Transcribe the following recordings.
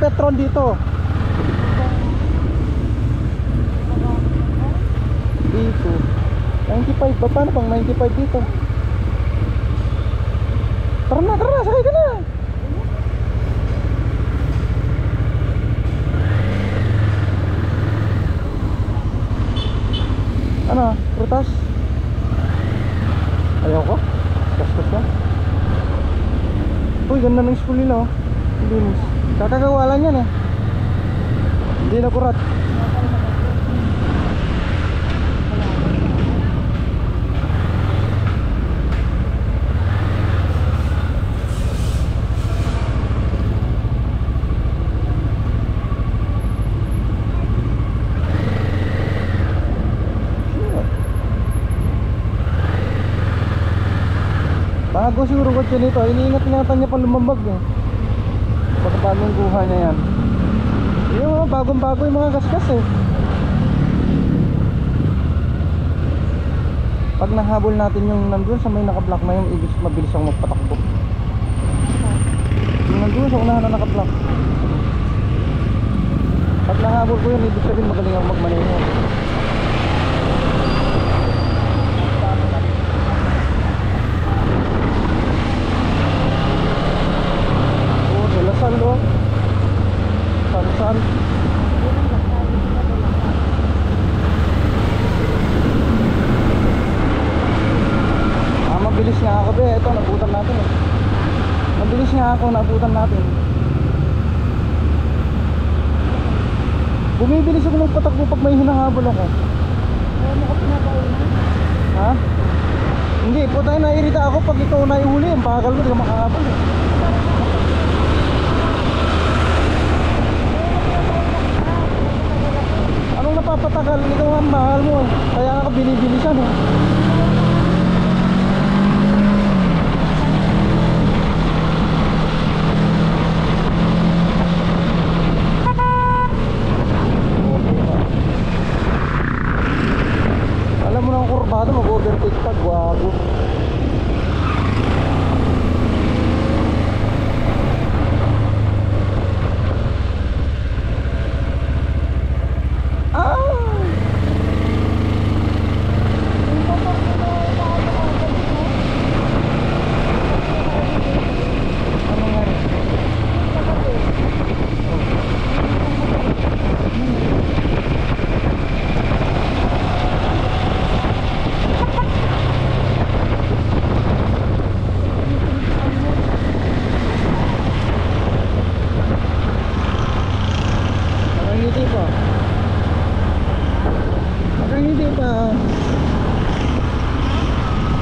Petron dito? Dito 95 ba? Paano bang 95 dito? Tara na, sakay ka na. Ano? Prutas? Ayaw ko? Gastos yan. Uy, ganda ng school nila oh. Linis. Kakagawa lang yan eh. Hindi na kurat. Bago siguro kotse nito, iniingat-ingatan niya pa lumambag eh. Pagkabagong kuha niya yan. Yung mga bagong-bago yung mga gasgas eh. Pag nahabol natin yung nandun sa may naka-block na yung ibig mabilis akong magpatakbo. Yung nandun sa unahan na naka-block. Pag nahabol ko yun, ibig sabihin magaling ako magmaneho. Salo Sal mabilis nga ako be. Ito nabutan natin eh. Mabilis nga ako, nabutan natin. Bumibilis ako magpatakbo pag may hinahabol ako. Ha? Hindi, putay nairita ako pag ikaw na ihuli. Ang bagal mo, di ka makahabol eh. Napapatagal, ikaw ang mahal mo kaya ako binibilisan eh. Alam mo na ang kurbado, mag-overtake pa, guwago.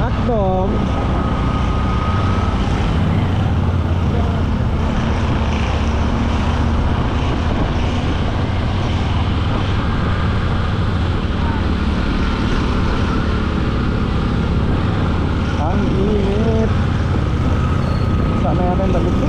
Hotdog. Ang init. Sana yata yung damit ko.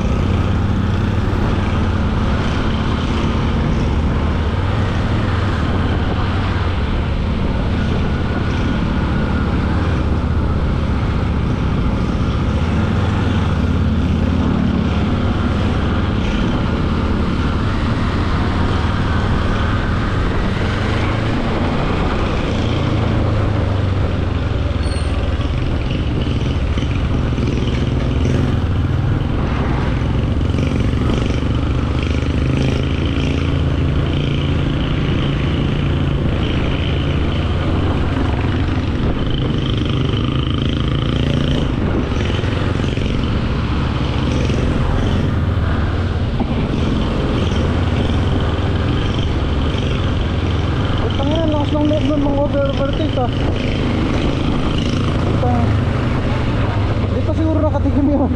Dito siguro nakatigim yun.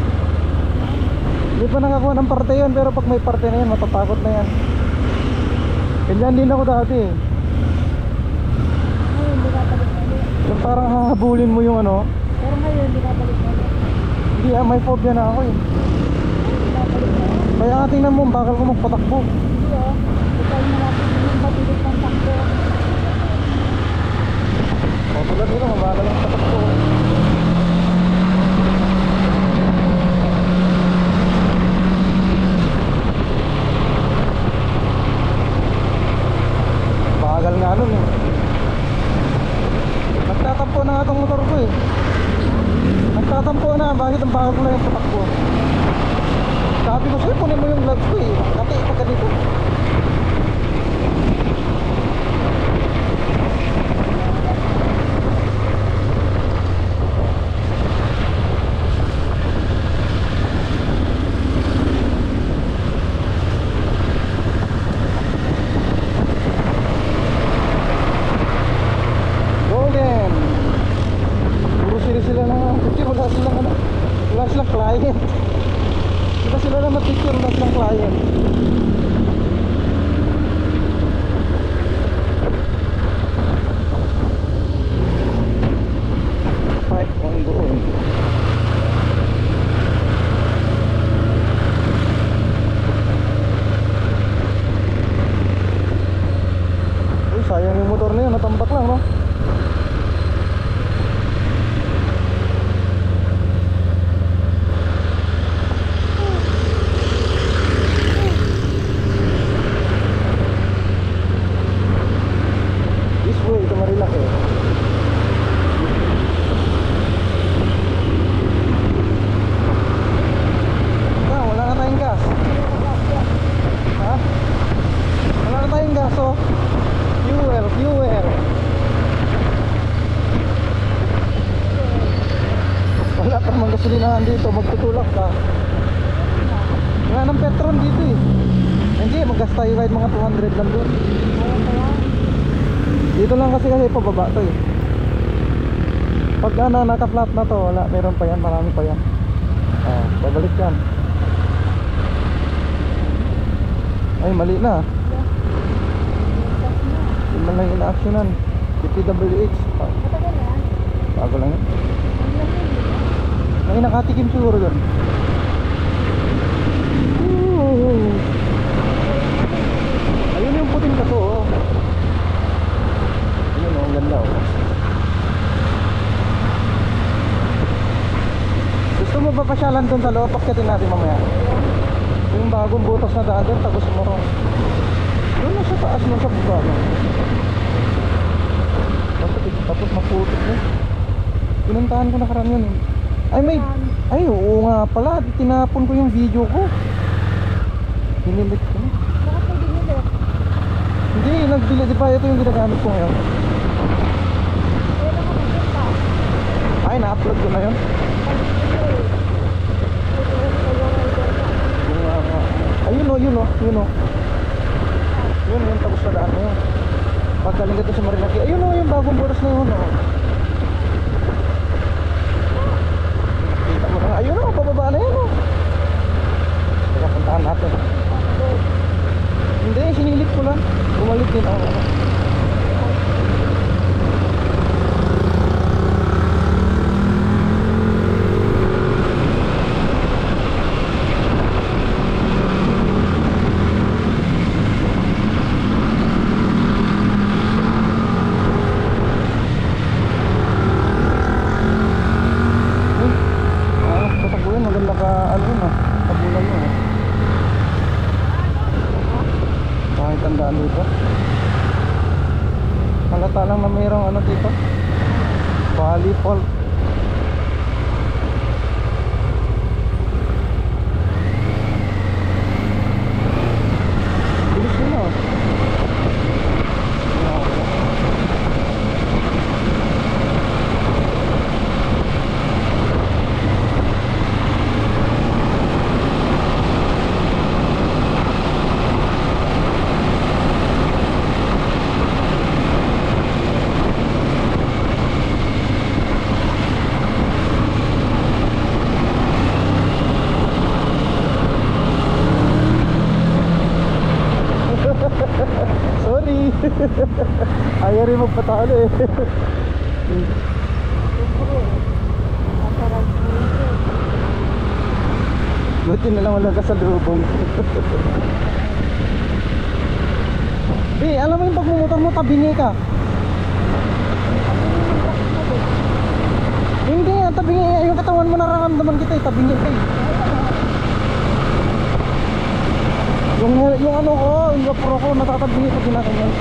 Hindi pa nakakuha ng parte yun. Pero pag may parte na yan, matatakot na yan. Ganyan din ako dati. Yung parang hahabulin mo yung ano. Pero ngayon, hindi kapalik na. Hindi may phobia na ako eh. Kaya nga tingnan mo, bakal ko magpatakbo. Hindi oh. Ito yung malapit yung mabilis ng takbo. Tulad nila, mabagal ang patakbo. ng bago lang yung patakbo. Sabi ko sa'yo, kunin mo yung gloves ko eh. Kati, pag ganito. Golden. Puro sila na picture, wala silang ano. Wala silang client. Wala sila na picture, wala silang client. Five on doon. Uy, sayang yung motor na yun, natambak lang, no? This way, ito Marilaki. Wala na tayong gas. Ha? Wala na tayong gas, oh. Fuel. Wala pa namang gasolinahan dito, magtutulak ka. Wala ng petron dito eh. Hindi, mag-gas tayo kahit mga 200 lang doon. Dito lang kasi pababa to eh. Pag naka-flat na to, wala, meron pa yan, marami pa yan. Babalik yan. Ay, mali na. Hindi man lang ina-actionan. PPWH. Matagal yan. Bago lang yun. Ang laki nila. May nakatikim siguro doon. Ayun yung puting kaso, oh. Ayun, oh, ang ganda, oh. Gusto mo ba pasyalan doon sa loob? Pagkatin natin mamaya. Yung bagong butas na daan doon, tagos mo ron. Doon na sa taas mo sa baba, no? Tapos maputik na. Pinuntahan ko nakaraan yun, eh. Ay, oo nga pala. Tinapon ko yung video ko. Hinilit ko na. Bakit may binili? Hindi, nagbili. Di ba ito yung ginagamit ko ngayon? Kaya lang ako nagpunta. Ay, na-upload ko na yun. Ayun o, yun o. Yun, yung tapos na daan na yun. Pagkaling ka to sa Marilaki. Ayun o, yung bagong butas na yun o. Kita mo na nga. Ayun o, pababa na yun o. Teka, puntahan natin. Hindi, sinilip ko lang. Bumalik din ako. Tandaan dito. Halata lang na mayroong ano dito. Valley Fault. Bilis nila, oh. Sorry. Ayaw rin magpatalo eh. Buti na lang wala ka sa lubong. Alam mo yung pagmumotor mo, tabingi ka. Hindi, tabingi. Yung katawan mo nararamdaman kita eh, tabingi ka eh. Yung ano ko, yung GoPro ko, natatabingi ko din natin yan.